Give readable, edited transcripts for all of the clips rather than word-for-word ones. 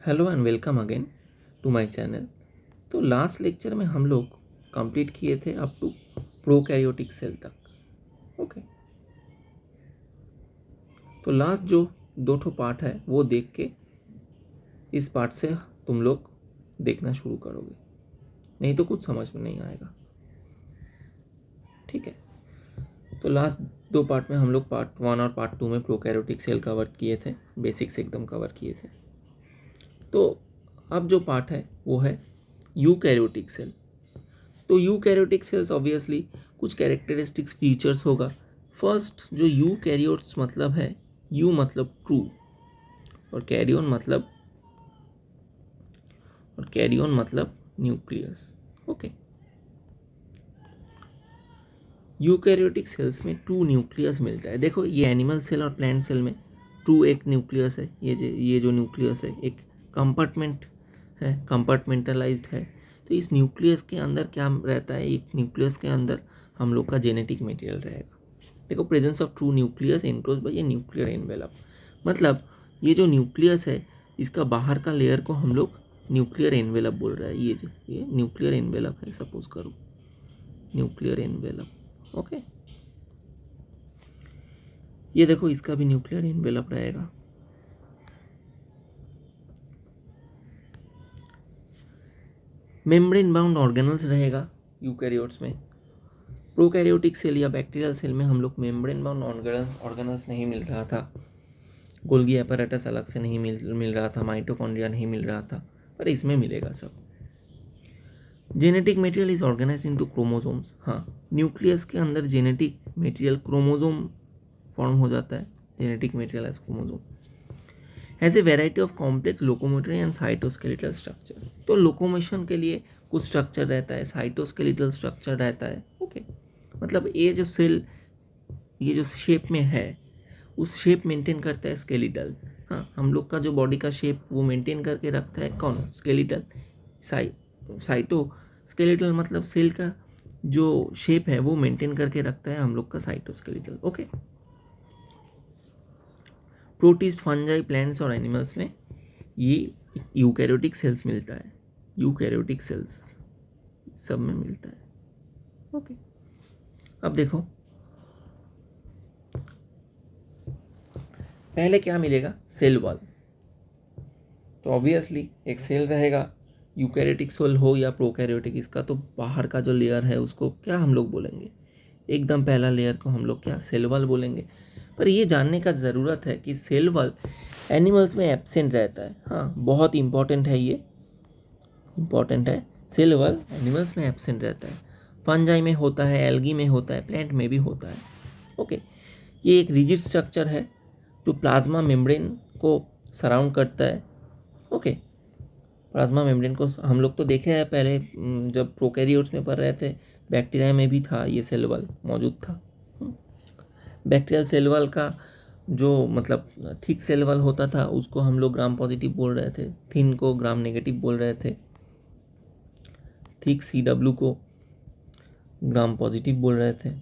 Hello and welcome again to my channel. तो last lecture में हम लोग कंप्लीट किए थे अप टू प्रोकैरियोटिक सेल तक। ओके, तो लास्ट जो दो ठो पार्ट है वो देख के इस पार्ट से तुम लोग देखना शुरू करोगे, नहीं तो कुछ समझ में नहीं आएगा। ठीक है, तो लास्ट दो पार्ट में हम लोग पार्ट 1 और पार्ट 2 में प्रोकैरियोटिक सेल कवर किए थे, बेसिक्स एकदम कवर किए थे। तो अब जो पार्ट है वो है यूकैरियोटिक सेल। तो यूकैरियोटिक सेल्स ऑब्वियसली कुछ कैरेक्टरिस्टिक्स फीचर्स होगा। फर्स्ट जो यूकैरियोट्स मतलब है, यू मतलब ट्रू और कैरियोन मतलब न्यूक्लियस। ओके, यूकैरियोटिक सेल्स में टू न्यूक्लियस मिलता है। देखो ये एनिमल सेल और प्लांट सेल में टू एक न्यूक्लियस है। ये जो न्यूक्लियस है एक कंपार्टमेंट है, कंपार्टमेंटलाइज्ड है। तो इस न्यूक्लियस के अंदर क्या रहता है, एक न्यूक्लियस के अंदर हम लोग का जेनेटिक मटेरियल रहेगा। देखो, presence of true nucleus enclosed bye a nuclear envelope, मतलब ये जो न्यूक्लियस है इसका बाहर का लेयर को हम लोग न्यूक्लियर एनवेलप बोल रहे हैं। ये न्यूक्लियर एनवेलप है, सपोज करो न्यूक्लियर एनवेलप। ओके, ये देखो इसका भी न्यूक्लियर एनवेलप रहेगा। मेम्ब्रेन बाउंड ऑर्गेनल्स रहेगा यूकैरियोट्स में। प्रोकैरियोटिक सेल या बैक्टीरियल सेल में हम लोग मेम्ब्रेन बाउंड ऑर्गेनल्स नहीं मिल रहा था, गोल्गी एपैरेटस अलग से नहीं मिल रहा था, माइटोकॉन्ड्रिया नहीं मिल रहा था, पर इसमें मिलेगा सब। Genetic material is organised into chromosomes. हाँ, न्यूक्लियस के अंदर जेनेटिक मटेरियल क्रोमोसोम फॉर्म हो जाता है, genetic material as chromosome has a variety of complex locomotory and cytoskeletal structure. तो लोकोमोशन के लिए कुछ स्ट्रक्चर रहता है, साइटोस्केलेटल स्ट्रक्चर रहता है। ओके, मतलब ये जो सेल ये जो शेप में है उस शेप मेंटेन करता है स्केलेटल। हाँ, हम लोग का जो बॉडी का शेप वो मेंटेन करके रखता है कौन, स्केलेटल। साइटो स्केलेटल मतलब सेल का जो शेप है वो मेंटेन करके रखता है हम लोग का cytoskeletal. Okay, protist, fungi, plants और एनिमल्स में ये यूकैरियोटिक सेल्स मिलता है, यूकैरियोटिक सेल्स सब में मिलता है। ओके, अब देखो पहले क्या मिलेगा, सेल वॉल। तो ऑब्वियसली एक सेल रहेगा, यूकैरियोटिक सेल हो या प्रोकैरियोटिक, इसका तो बाहर का जो लेयर है उसको क्या हम लोग बोलेंगे, एकदम पहला लेयर को हम लोग क्या, सेल वॉल बोलेंगे। पर ये जानने का ज़रूरत है कि सेल वॉल एनिमल्स में एब्सेंट रहता है। हाँ, बहुत इंपॉर्टेंट है, ये इंपॉर्टेंट है। सेल वॉल एनिमल्स में एब्सेंट रहता है, फंजाई में होता है, एल्गी में होता है, प्लांट में भी होता है। ओके, ये एक रिजिड स्ट्रक्चर है जो प्लाज्मा मेम्ब्रेन को सराउंड करता है। ओके, प्लाज्मा मेम्ब्रेन को हम लोग तो देखे हैं पहले, जब प्रोकैरियोट्स में पढ़ रहे थे, बैक्टीरिया में भी था ये सेल वॉल मौजूद था। बैक्टीरियल सेल वॉल का जो मतलब थिक सेल वॉल होता था उसको हम लोग ग्राम पॉजिटिव बोल रहे थे, थिन को ग्राम नेगेटिव बोल रहे थे, थिक CW को ग्राम पॉजिटिव बोल रहे थे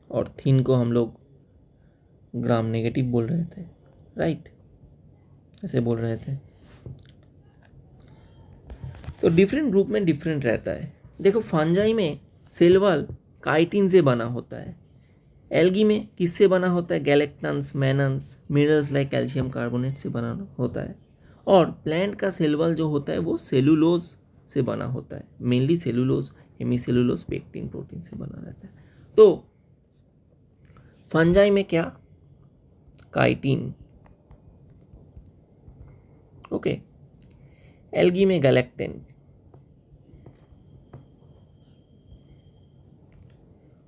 और थिन को हम लोग ग्राम नेगेटिव बोल रहे थे, राइट, ऐसे बोल रहे थे। तो डिफरेंट ग्रुप में डिफरेंट रहता है। देखो, फंजाई में सेल वॉल काइटिन से बना होता है, एल्गी में किससे बना होता है, galactans, mannans, minerals like calcium carbonate से बना होता है। और प्लांट का सेल वॉल जो होता है वो सेलुलोज से बना होता है, mainly cellulose, hemicellulose, pectin protein से बना रहता है। तो फंजाई में क्या, काइटिन। ओके, एल्गी में गैलेक्टिन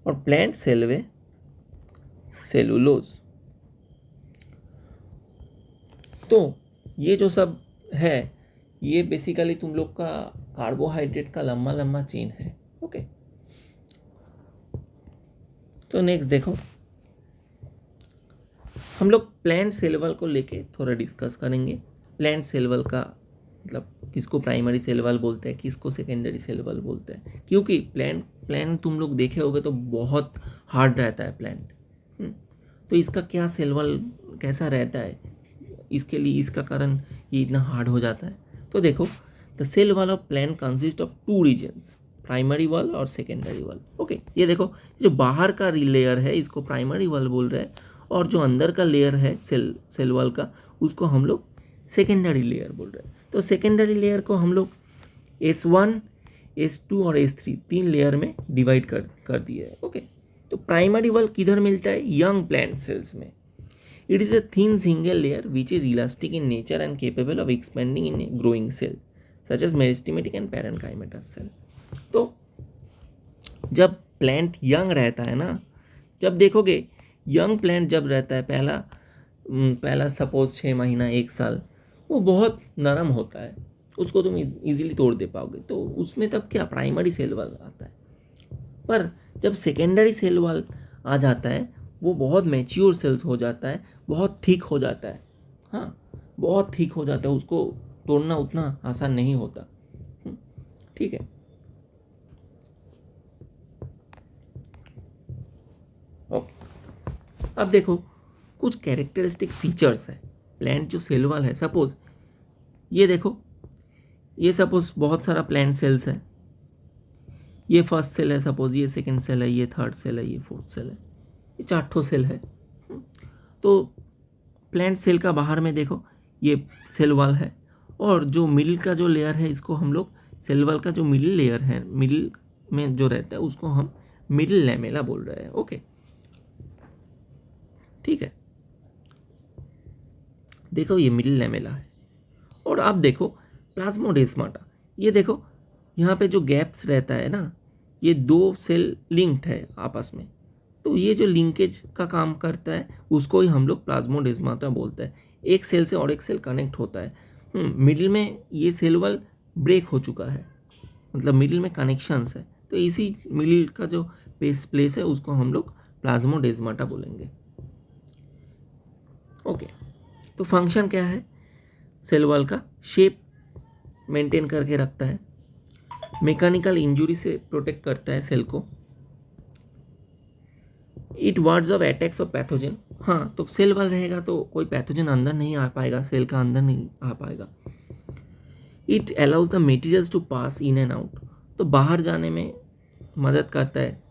और प्लांट सेल में सेलुलोज। तो ये जो सब है ये बेसिकली तुम लोग का कार्बोहाइड्रेट का लंबा लंबा चेन है। ओके, तो नेक्स्ट देखो, हम लोग प्लांट सेल वॉल को लेके थोड़ा डिस्कस करेंगे। प्लांट सेल वॉल का मतलब किसको प्राइमरी सेल वॉल बोलते हैं, किसको सेकेंडरी सेल वॉल बोलते हैं, क्योंकि प्लांट तुम लोग देखे होगे तो बहुत हार्ड रहता है प्लांट। तो इसका क्या सेल वॉल कैसा रहता है, इसके लिए इसका कारण ये इतना हार्ड हो जाता है। तो देखो, the cell wall of plant consist of 2 regions, primary wall और सेकेंडरी वॉल। ओके, ये देखो, जो बाहर का लेयर है इसको प्राइमरी वॉल बोल रहे हैं, और जो अंदर का लेयर है सेल वॉल का, उसको हम लोग सेकेंडरी लेयर बोल रहे हैं। तो सेकेंडरी लेयर को हम लोग S1, S2 और S3 3 लेयर में डिवाइड कर दिए है। ओके, तो प्राइमरी वॉल किधर मिलता है? यंग प्लांट सेल्स में। It is a thin single layer which is elastic in nature and capable of expanding in a growing cell such as meristematic and parenchymatous cell. तो जब plant young रहता है ना, जब देखोगे यंग प्लांट जब रहता है, पहला सपोज 6 महीना 1 साल, वो बहुत नरम होता है, उसको तुम इजीली तोड़ दे पाओगे। तो उसमें तब क्या प्राइमरी सेल वॉल आता है। पर जब सेकेंडरी सेल वॉल आ जाता है, वो बहुत मैच्योर सेल्स हो जाता है, बहुत थिक हो जाता है। हाँ, बहुत थिक हो जाता है, उसको तोड़ना उतना आसान नहीं होता। ठीक है, ओके। अब देखो, कुछ कैरेक्टरिस्टिक फीचर्स है प्लांट जो सेल वॉल है। सपोज ये देखो, ये सपोज बहुत सारा प्लांट सेल्स है, ये फर्स्ट सेल है, सपोज ये सेकंड सेल है, ये थर्ड सेल है, ये फोर्थ सेल है, ये 4 सेल है। तो प्लांट सेल का बाहर में देखो ये सेल वॉल है, और जो मिडिल का जो लेयर है इसको हम लोग सेल वॉल का जो मिडिल लेयर है, मिडिल में जो रहता है उसको हम मिडिल लैमेला बोल रहे हैं। ओके, ठीक है, देखो ये मिडिल लैमेला है। और अब देखो प्लाज्मोडेस्माटा, ये देखो यहाँ पे जो गैप्स रहता है ना, ये 2 सेल लिंक्ड है आपस में, तो ये जो लिंकेज का काम करता है उसको ही हम लोग प्लाज्मोडेस्माटा बोलते हैं। एक सेल से और एक सेल कनेक्ट होता है। मिडिल में ये सेल वॉल ब्रेक हो चुका है, मतलब मिडिल में कनेक्शंस है, तो इसी मिडिल का जो प्लेस है उसको हम लोग प्लाज्मोडेस्माटा बोलेंगे। ओके, तो फंक्शन क्या है? सेल वॉल का शेप मेंटेन करके रखता है, मैकेनिकल इंजुरी से प्रोटेक्ट करता है सेल को, it wards off attacks of pathogen. हाँ, तो सेल वॉल रहेगा तो कोई पैथोजन अंदर नहीं आ पाएगा, सेल का अंदर नहीं आ पाएगा। It allows the materials to pass in and out, तो बाहर जाने में मदद करता है,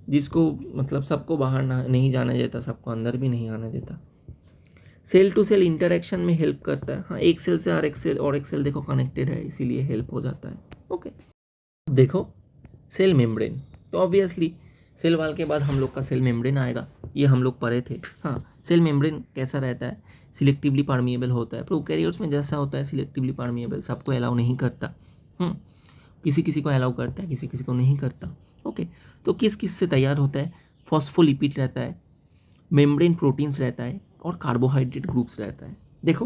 जिसको मतलब सबको बाहर नहीं जाने देता, सबको अंदर भी नहीं आने देता। सेल टू सेल इंटरेक्शन में हेल्प करता है। हाँ, एक सेल से और एक सेल देखो कनेक्टेड है, इसीलिए हेल्प हो जाता है। ओके, देखो सेल मेम्ब्रेन, तो ऑब्वियसली सेल वॉल के बाद हम लोग का सेल मेम्ब्रेन आएगा, ये हम लोग पढ़े थे। हाँ, सेल मेम्ब्रेन कैसा रहता है? सिलेक्टिवली परमिएबल होता है। प्रोकैरियोट्स में जैसा होता है सिलेक्टिवली परमिएबल, सबको अलाउ नहीं करता। किसी किसी को अलाउ करता है, किसी किसी को नहीं करता। ओके, तो किस किस से तैयार होता है? फॉस्फोलिपिड रहता है, मेम्ब्रेन प्रोटीन्स रहता है, और कार्बोहाइड्रेट ग्रुप्स रहता है। देखो,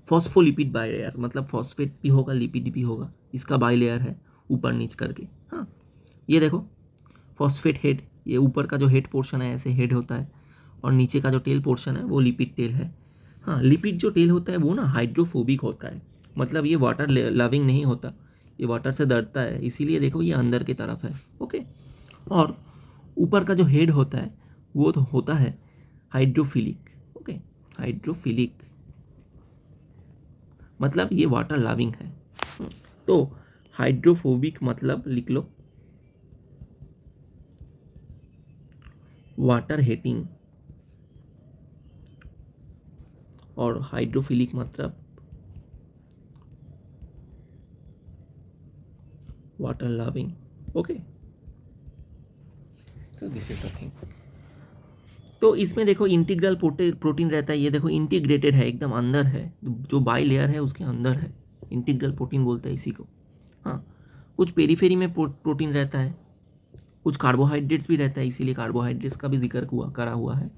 फॉस्फोलिपिड बाइलेयर, मतलब फॉस्फेट भी होगा, लिपिड भी होगा, इसका बाइलेयर है ऊपर नीच करके। हाँ, ये देखो फॉस्फेट हेड, ये ऊपर का जो हेड पोर्शन है ऐसे हेड होता है, और नीचे का जो टेल पोर्शन है वो लिपिड टेल है। हाँ, लिपिड जो टेल होता है वो ना हाइड्रोफोबिक होता है, मतलब ये वाटर लविंग नहीं होता, ये वाटर से डरता है, इसीलिए देखो ये अंदर की तरफ है। ओके, और ऊपर का जो हेड होता है वो तो होता है हाइड्रोफिलिक। ओके, हाइड्रोफिलिक मतलब ये वाटर लविंग है। तो हाइड्रोफोबिक मतलब लिख लो वाटर हेटिंग, और हाइड्रोफिलिक मतलब वाटर लविंग। ओके, तो दिस इज द थिंग। तो इसमें देखो इंटीग्रल प्रोटीन रहता है, ये देखो इंटीग्रेटेड है, एकदम अंदर है, जो बाई लेयर है उसके अंदर है, इंटीग्रल प्रोटीन बोलते हैं इसी को। हाँ, कुछ पेरीफेरी में प्रोटीन रहता है, कुछ कार्बोहाइड्रेट्स भी रहता है, इसीलिए कार्बोहाइड्रेट्स का भी जिक्र करा हुआ है।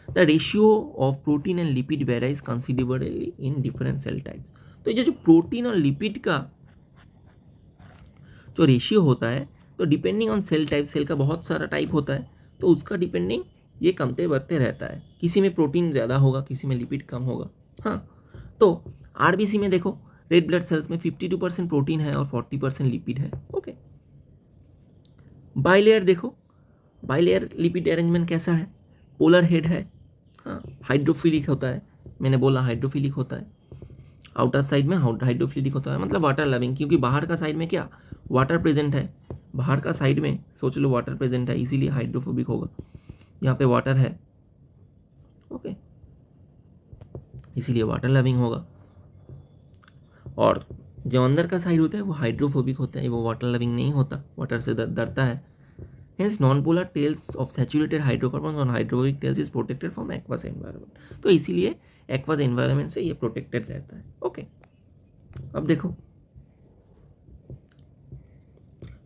The ratio of protein and lipid varies considerably in different cell types. तो ये जो प्रोटीन और लिपिड का जो रेशियो होता है, तो depending on cell type, cell का बहुत सारा टाइप होता है, तो उसका डिपेंडिंग ये कमते बढ़ते रहता है, किसी में प्रोटीन ज़्यादा होगा, किसी में लिपिड कम होगा। हाँ, तो आरबीसी में देखो रेड ब्लड सेल्स में 52% प्रोटीन है और 40% लिपिड है। ओके, बाइलेयर देखो, बाइलेयर लिपिड अरेंजमेंट कैसा है? पोलर हेड है, हाँ, हाइड्रोफिलिक होता है, मैंने बोला हाइड्रोफिलिक होता है, आउटर साइड में हाइड्रोफिलिक होता है, मतलब वाटर लविंग, क्योंकि बाहर का साइड में क्या वाटर प्रेजेंट है, बाहर का साइड में सोच लो वाटर प्रेजेंट है, इसीलिए हाइड्रोफोबिक होगा। यहाँ पे वाटर है, ओके, इसीलिए वाटर लविंग होगा। और जो अंदर का साइड होता है वो हाइड्रोफोबिक होता है, वो वाटर लविंग नहीं होता, वाटर से डरता है। Hence, non-polar tails of saturated hydrocarbons on hydrophobic tails is protected from aqueous environment। तो इसीलिए aqueous environment से ये protected रहता है। ओके, अब देखो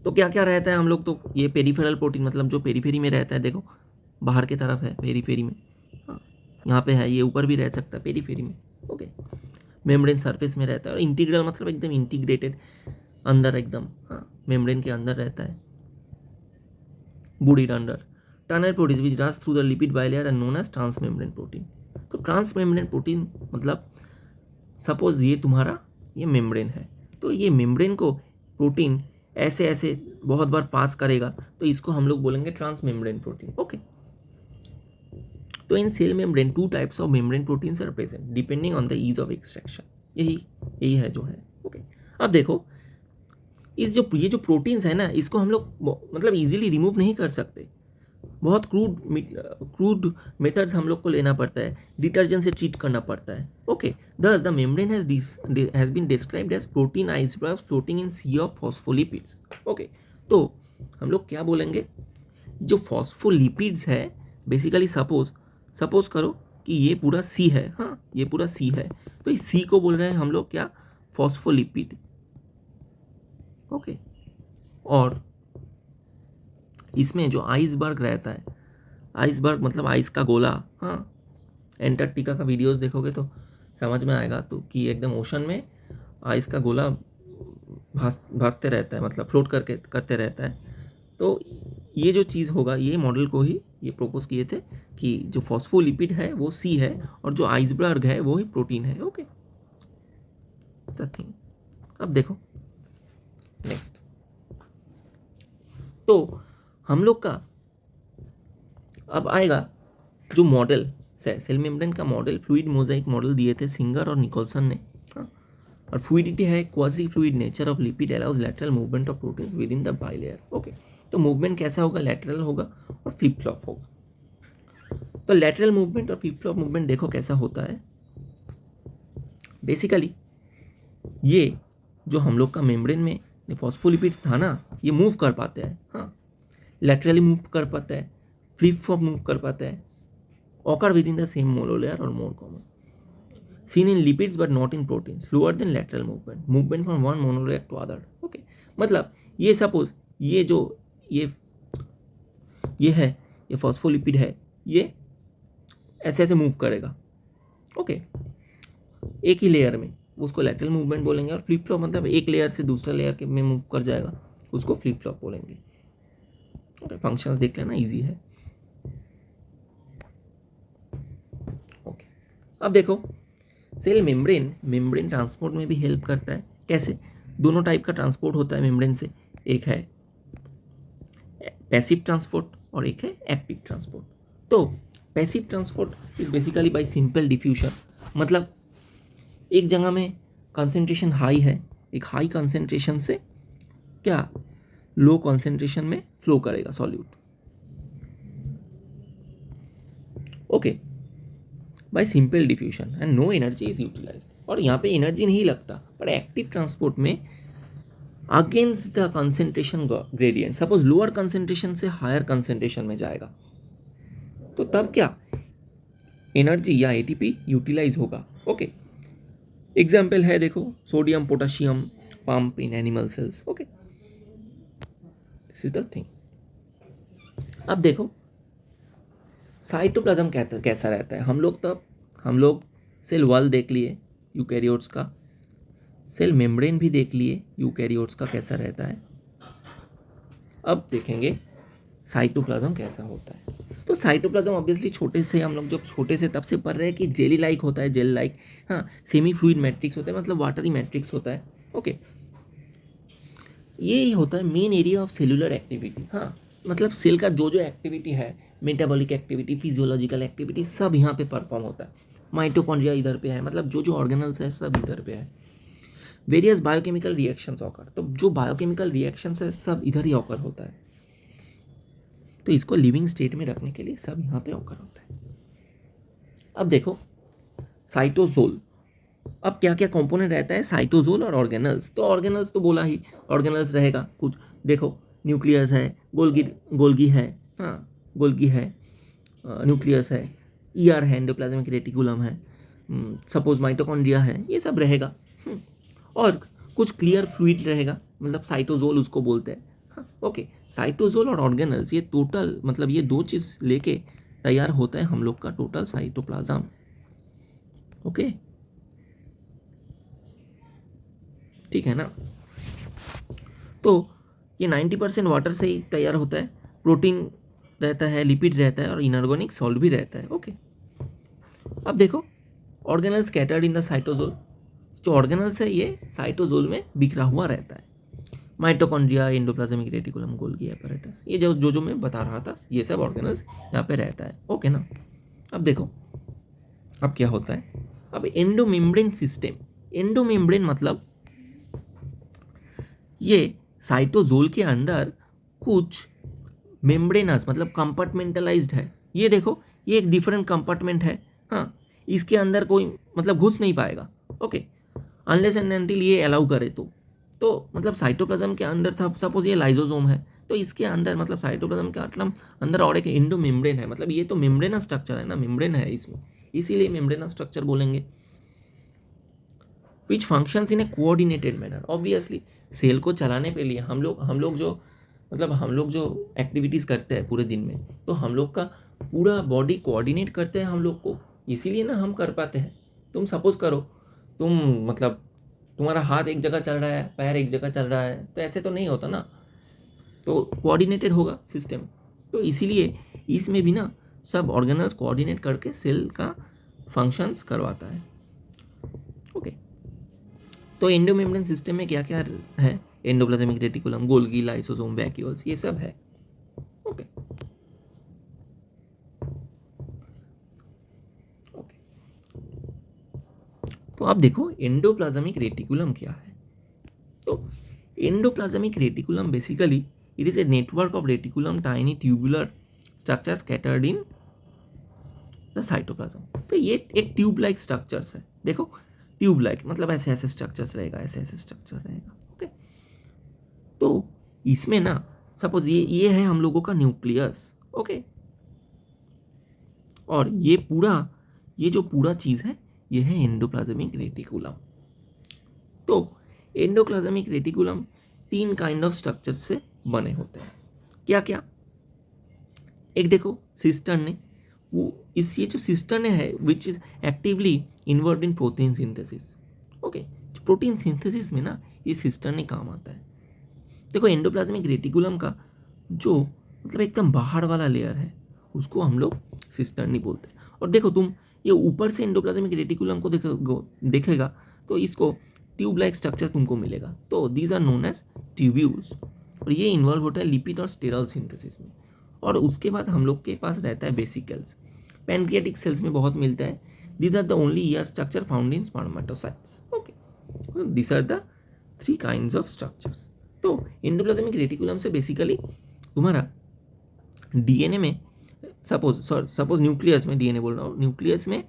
तो क्या क्या रहता है हम लोग, तो ये पेरिफेरल प्रोटीन मतलब जो पेरीफेरी में रहता है, देखो बाहर की तरफ है पेरीफेरी में, हाँ यहाँ पे है, ये ऊपर भी रह सकता है पेरीफेरी में। ओके, मेम्ब्रेन सरफेस में रहता है, और इंटीग्रल मतलब एकदम इंटीग्रेटेड अंदर एकदम, हाँ मेम्ब्रेन के अंदर रहता है, buried under tunnel proteins which runs through the lipid bilayer are known as transmembrane protein। तो ट्रांसमेम्ब्रेन प्रोटीन मतलब सपोज ये तुम्हारा ये मेम्ब्रेन है, तो ये मेम्ब्रेन को प्रोटीन ऐसे ऐसे बहुत बार पास करेगा, तो इसको हम लोग बोलेंगे ट्रांसमेम्ब्रेन प्रोटीन। ओके, तो in cell membrane 2 types of membrane proteins are present depending on the ease of extraction. यही है जो है। ओके, अब देखो ये जो प्रोटीन्स है ना, इसको हम लोग मतलब इजीली रिमूव नहीं कर सकते, बहुत क्रूड मेथड्स हम लोग को लेना पड़ता है, डिटर्जेंट से ट्रीट करना पड़ता है। Okay, thus the membrane has been described as protein icebergs floating in sea of phospholipids. Okay, तो हम लोग क्या बोलेंगे, जो फॉस्फोलिपिड्स है बेसिकली सपोज करो कि ये पूरा सी है, हाँ ये पूरा सी है, तो इस सी को बोल रहे हैं हम लोग क्या, फॉस्फोलिपिड। ओके, और इसमें जो आइसबर्ग रहता है, आइसबर्ग मतलब आइस का गोला, हाँ एंटार्क्टिका का वीडियोस देखोगे तो समझ में आएगा, तो कि एकदम ओशन में आइस का गोला भासते रहता है, मतलब फ्लोट करते रहता है। तो ये जो चीज़ होगा, ये मॉडल को ही ये प्रोपोज किए थे कि जो फॉस्फोलिपिड है वो सी है, और जो आइसबर्ग है वो ही प्रोटीन है। Okay, thing. अब देखो नेक्स्ट, तो हम लोग का अब आएगा जो मॉडल सेल मेम्ब्रेन का मॉडल, फ्लूइड मोजाइक मॉडल दिए थे सिंगर और निकोलसन ने, हाँ, और फ्लूइडिटी है quasi fluid nature of lipid allows lateral movement of proteins with in the bilayer. Okay, तो मूवमेंट कैसा होगा, लैटरल होगा और फ्लिप फ्लॉप होगा। तो लैटरल मूवमेंट और फ्लिप फ्लॉप मूवमेंट देखो कैसा होता है, बेसिकली ये जो हम लोग का मेम्ब्रेन में फॉस्फोलिपिड्स था ना, ये मूव कर पाते हैं, हाँ लैटरली मूव कर पाता है, फ्लिप फ्लॉप मूव कर पाता है, occur within the same monolayer or more common, seen in lipids but not in proteins, slower than lateral movement from one monolayer to other। okay, मतलब ये सपोज ये जो ये है, ये फॉस्फोलिपिड है, ये ऐसे ऐसे मूव करेगा। ओके, एक ही लेयर में, उसको लैटरल मूवमेंट बोलेंगे, और फ्लिप फ्लॉप मतलब एक लेयर से दूसरा लेयर के में मूव कर जाएगा, उसको फ्लिप फ्लॉप बोलेंगे। ओके, फंक्शंस देख लेना, इजी है। ओके, अब देखो सेल मेम्ब्रेन ट्रांसपोर्ट में भी हेल्प करता है। कैसे, दोनों टाइप का ट्रांसपोर्ट होता है मेम्ब्रेन से, एक है पैसिव ट्रांसपोर्ट और एक है एक्टिव ट्रांसपोर्ट। तो passive transport is basically bye simple diffusion, मतलब एक जगह में कंसंट्रेशन हाई है, एक हाई कंसंट्रेशन से क्या लो कंसंट्रेशन में फ्लो करेगा solute. Okay, by simple diffusion and no energy is utilised, और यहाँ पे एनर्जी नहीं लगता। पर एक्टिव ट्रांसपोर्ट में against the concentration gradient, suppose lower concentration से हायर कंसंट्रेशन में जाएगा, तो तब क्या एनर्जी या एटीपी यूटिलाइज होगा। ओके, एग्जाम्पल है देखो, sodium potassium pump in animal cells. Okay, this is the thing. अब देखो साइटोप्लाज्म कैसा रहता है, हम लोग सेल वॉल देख लिए यूकैरियोट्स का, सेल मेम्ब्रेन भी देख लिए यूकैरियोट्स का कैसा रहता है। अब देखेंगे साइटोप्लाज्म कैसा होता है। तो साइटोप्लाज्म ऑब्वियसली छोटे से हम लोग जब छोटे से तब से पढ़ रहे हैं कि जेली लाइक होता है, जेल लाइक, हाँ सेमी फ्लूइड मैट्रिक्स होता है, मतलब वाटरी मैट्रिक्स होता है। ओके, ये होता है main area of cellular activity, हाँ मतलब सेल का जो जो एक्टिविटी है, मेटाबॉलिक एक्टिविटी, फिजियोलॉजिकल एक्टिविटी, सब यहाँ पे परफॉर्म होता है। माइटोकॉन्ड्रिया इधर पे है, मतलब जो जो ऑर्गेनल्स है सब इधर पे है। वेरियस बायोकेमिकल रिएक्शंस ऑकर, तो जो बायोकेमिकल रिएक्शंस है सब इधर ही ऑकर होता है, तो इसको लिविंग स्टेट में रखने के लिए सब यहाँ पे ऑकर होता है। अब देखो साइटोसोल, अब क्या क्या कंपोनेंट रहता है साइटोसोल और ऑर्गेनल्स, तो ऑर्गेनल्स तो बोला ही, ऑर्गेनल्स रहेगा कुछ, देखो न्यूक्लियस है, गोल्गी है, हाँ गोल्गी है, न्यूक्लियस है, ईआर है, एंडोप्लाज्मिक रेटिकुलम है, सपोज माइटोकॉन्ड्रिया है, ये सब रहेगा। और कुछ क्लियर फ्लूइड रहेगा, मतलब साइटोसोल उसको बोलते हैं। हाँ ओके, साइटोसोल और ऑर्गेनल्स ये टोटल, मतलब ये दो चीज़ लेके तैयार होता है हम लोग का टोटल साइटोप्लाज्म। ओके ठीक है ना। तो ये 90% वाटर से ही तैयार होता है, प्रोटीन रहता है, लिपिड रहता है और इनऑर्गेनिक सॉल्ट भी रहता है। ओके अब देखो organelles scattered in the cytosol, जो ऑर्गेनल्स है ये साइटोसोल में बिखरा हुआ रहता है। Mitochondria, endoplasmic reticulum, Golgi apparatus, ये जो मैं बता रहा था ये सब ऑर्गेनल्स यहाँ पे रहता है। ओके ना। अब देखो अब क्या होता है, अब एंडोमेम्ब्रेन सिस्टम, एंडोमेम्ब्रेन मतलब ये साइटोसोल के अंदर कुछ मेम्ब्रेनस मतलब कंपार्टमेंटलाइज्ड है, ये देखो ये एक डिफरेंट कंपार्टमेंट है। हाँ इसके अंदर कोई मतलब घुस नहीं पाएगा। ओके अनलेस एंड अनटिल ये अलाउ करे तो मतलब साइटोप्लाज्म के अंदर सपोज ये लाइजोसोम है, तो इसके अंदर मतलब साइटोप्लाज्म के मतलब अंदर और एक एंडोमेम्ब्रेन है, मतलब ये तो मेम्ब्रेनस स्ट्रक्चर है ना, मेम्ब्रेन है इसमें, इसीलिए मेम्ब्रेनस स्ट्रक्चर बोलेंगे। Which functions in a coordinated manner, obviously cell को चलाने के लिए हम लोग जो एक्टिविटीज़ करते हैं पूरे दिन में, तो हम लोग का पूरा बॉडी कोऑर्डिनेट करते हैं हम लोग को, इसीलिए ना हम कर पाते हैं। तुम सपोज करो तुम मतलब तुम्हारा हाथ एक जगह चल रहा है, पैर एक जगह चल रहा है, तो ऐसे तो नहीं होता ना, तो कोऑर्डिनेटेड होगा सिस्टम, तो इसीलिए इसमें भी ना सब ऑर्गेनल्स कोऑर्डिनेट करके सेल का फंक्शंस करवाता है। ओके तो एंडोमेम्ब्रेन सिस्टम में क्या क्या है, endoplasmic reticulum, Golgi, lysosome, vacuoles, ये सब है। ओके ओके तो अब देखो एंडोप्लाज्मिक रेटिकुलम क्या है। तो endoplasmic reticulum basically it is a network of reticulum tiny tubular structure scattered in the cytoplasm. तो ये एक ट्यूब लाइक स्ट्रक्चर्स है, देखो ट्यूब लाइक मतलब ऐसे ऐसे स्ट्रक्चर्स रहेगा, ऐसे ऐसे स्ट्रक्चर रहेगा। ओके तो इसमें ना सपोज ये है हम लोगों का न्यूक्लियस। ओके और ये जो पूरा चीज़ है ये है एंडोप्लाज्मिक रेटिकुलम। तो endoplasmic reticulum 3 kind of structures से बने होते हैं। क्या क्या, एक देखो सिस्टर्ने, वो ये जो सिस्टर्ने है which is actively involve in protein synthesis. Okay protein synthesis में ना ये सिस्टर्ने काम आता है। देखो एंडोप्लाज्मिक रेटिकुलम का जो मतलब एकदम बाहर वाला लेयर है उसको हम लोग सिस्टर्नी बोलते हैं। और देखो तुम ये ऊपर से एंडोप्लाज्मिक रेटिकुलम को देखेगा तो इसको ट्यूब लाइक स्ट्रक्चर तुमको मिलेगा, तो these are known as tubules, और ये इन्वॉल्व होता है लिपिड और स्टेरॉल सिंथेसिस में। और उसके बाद हम लोग के पास रहता है वेसिकल्स, पैनक्रियाटिक सेल्स में बहुत मिलता है। These are the only ear structure found in spermatocytes. Okay these are the 3 kinds of structures. तो एंडोप्लाज्मिक रेटिकुलम से बेसिकली तुम्हारा डीएनए में सपोज न्यूक्लियस में डीएनए बोल रहा हूँ, न्यूक्लियस में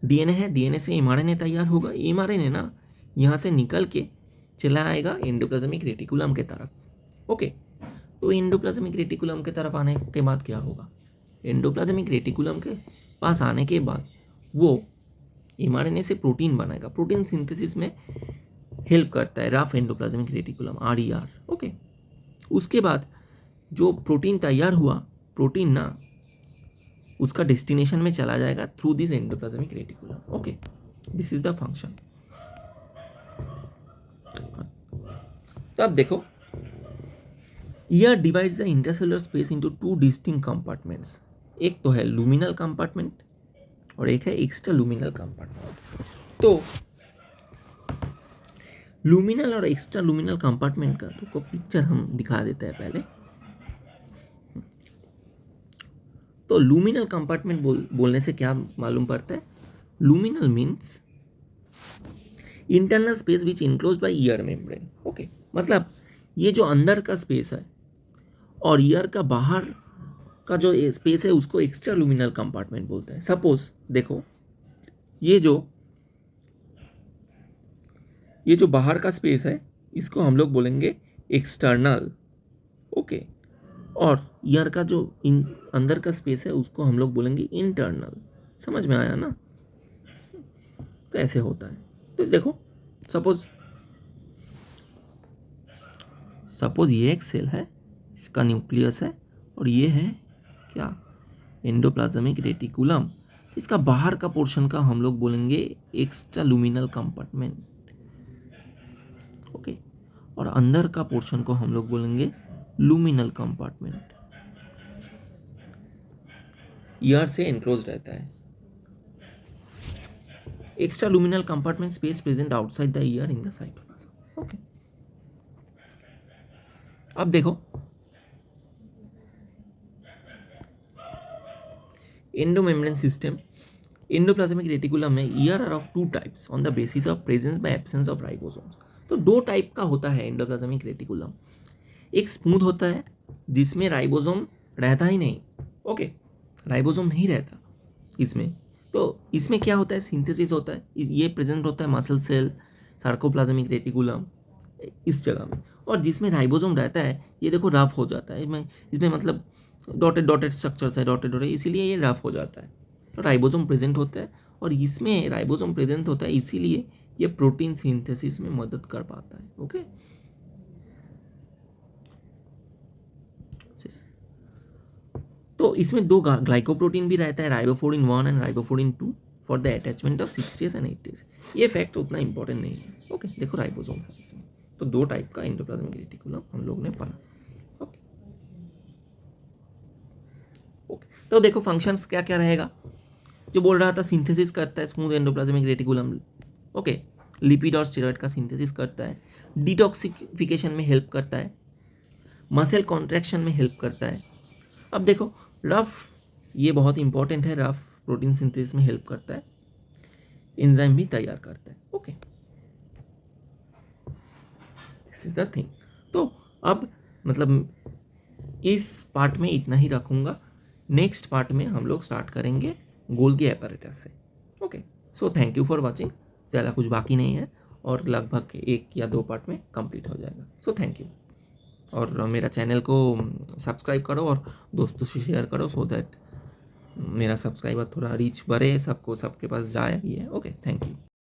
डीएनए है, डीएनए से एमआरएनए तैयार होगा, एमआरएनए ना यहाँ से निकल के चला आएगा एंडोप्लाज्मिक रेटिकुलम के तरफ। ओके तो एंडोप्लाज्मिक रेटिकुलम के तरफ आने के बाद क्या होगा, एंडोप्लाज्मिक रेटिकुलम के पास आने के बाद वो एमआरएनए से प्रोटीन बनाएगा, प्रोटीन सिंथेसिस में हेल्प करता है rough endoplasmic reticulum RER. Okay उसके बाद जो प्रोटीन तैयार हुआ, प्रोटीन ना उसका डेस्टिनेशन में चला जाएगा through this endoplasmic reticulum. Okay this is the function. तो अब देखो year divides the intercellular space into 2 distinct compartments, एक तो है लुमिनल कंपार्टमेंट और एक है एक्स्ट्रा लुमिनल कंपार्टमेंट। तो लुमिनल और एक्स्ट्रा लुमिनल कंपार्टमेंट का तो पिक्चर हम दिखा देते हैं पहले। तो लूमिनल कंपार्टमेंट बोलने से क्या मालूम पड़ता है? Luminal means internal space which enclose by ER membrane. Okay, मतलब ये जो अंदर का स्पेस है और ईयर का बाहर का जो स्पेस है उसको एक्स्ट्रा लूमिनल कंपार्टमेंट बोलते हैं। सपोज देखो, ये जो बाहर का स्पेस है इसको हम लोग बोलेंगे एक्सटर्नल। ओके, और ईयर का जो अंदर का स्पेस है उसको हम लोग बोलेंगे इंटरनल। समझ में आया ना? तो ऐसे होता है। तो देखो, सपोज ये एक सेल है, इसका न्यूक्लियस है और ये है क्या? Endoplasmic reticulum. इसका बाहर का पोर्शन का हम लोग बोलेंगे एक्स्ट्रा लूमिनल कंपार्टमेंट। ओके, और अंदर का पोर्शन को हम लोग बोलेंगे लूमिनल कंपार्टमेंट। ईयर से एनक्लोज रहता है। Extra luminal compartment space present outside the ER in the cytoplasm. Okay, अब देखो, एंडोमेम्ब्रेन सिस्टम। एंडोप्लाज्मिक रेटिकुलम में ER are of two types on the basis of presence by absence of ribosomes. तो दो type का होता है endoplasmic reticulum. एक smooth होता है जिसमें राइबोसोम रहता ही नहीं। ओके, राइबोसोम नहीं रहता इसमें। तो इसमें क्या होता है? सिंथेसिस होता है। ये प्रेजेंट होता है मसल सेल, सार्कोप्लाज्मिक रेटिकुलम, इस जगह में। और जिसमें राइबोसोम रहता है ये देखो रफ हो जाता है। इसमें मतलब डॉटेड स्ट्रक्चर्स है, डॉटेड, इसीलिए ये रफ हो जाता है। तो राइबोसोम प्रेजेंट होता है और इसमें राइबोसोम प्रेजेंट होता है इसीलिए ये प्रोटीन सिंथेसिस में मदद कर पाता है। ओके, तो इसमें दो ग्लाइकोप्रोटीन भी रहता है, ribophorin 1 and ribophorin 2 for the attachment of 6 days and 8 days. ये फैक्ट उतना इंपॉर्टेंट नहीं है। ओके, देखो राइबोसोम है इसमें। तो दो टाइप का एंडोप्लाज्मिक रेटिकुलम हम लोग ने पढ़ा। ओके ओके, तो देखो फंक्शंस क्या क्या रहेगा। जो बोल रहा था सिंथेसिस करता है smooth endoplasmic reticulum. Okay, lipid और स्टेरॉइड का सिंथेसिस करता है, डिटॉक्सिफिकेशन में हेल्प करता है, मसल कॉन्ट्रैक्शन में हेल्प करता है। अब देखो रफ, ये बहुत इंपॉर्टेंट है, रफ प्रोटीन सिंथेसिस में हेल्प करता है, एंजाइम भी तैयार करता है। Okay, this is the thing. तो अब मतलब इस पार्ट में इतना ही रखूँगा। नेक्स्ट पार्ट में हम लोग स्टार्ट करेंगे गोल्गी एपैरेटस से। Okay, so thank you for watching. ज़्यादा कुछ बाकी नहीं है और लगभग 1 या 2 पार्ट में कंप्लीट हो जाएगा। So thank you. और मेरा चैनल को सब्सक्राइब करो और दोस्तों से शेयर करो सो दैट मेरा सब्सक्राइबर थोड़ा रीच बढ़े, सबके पास जाए ये। Okay, thank you.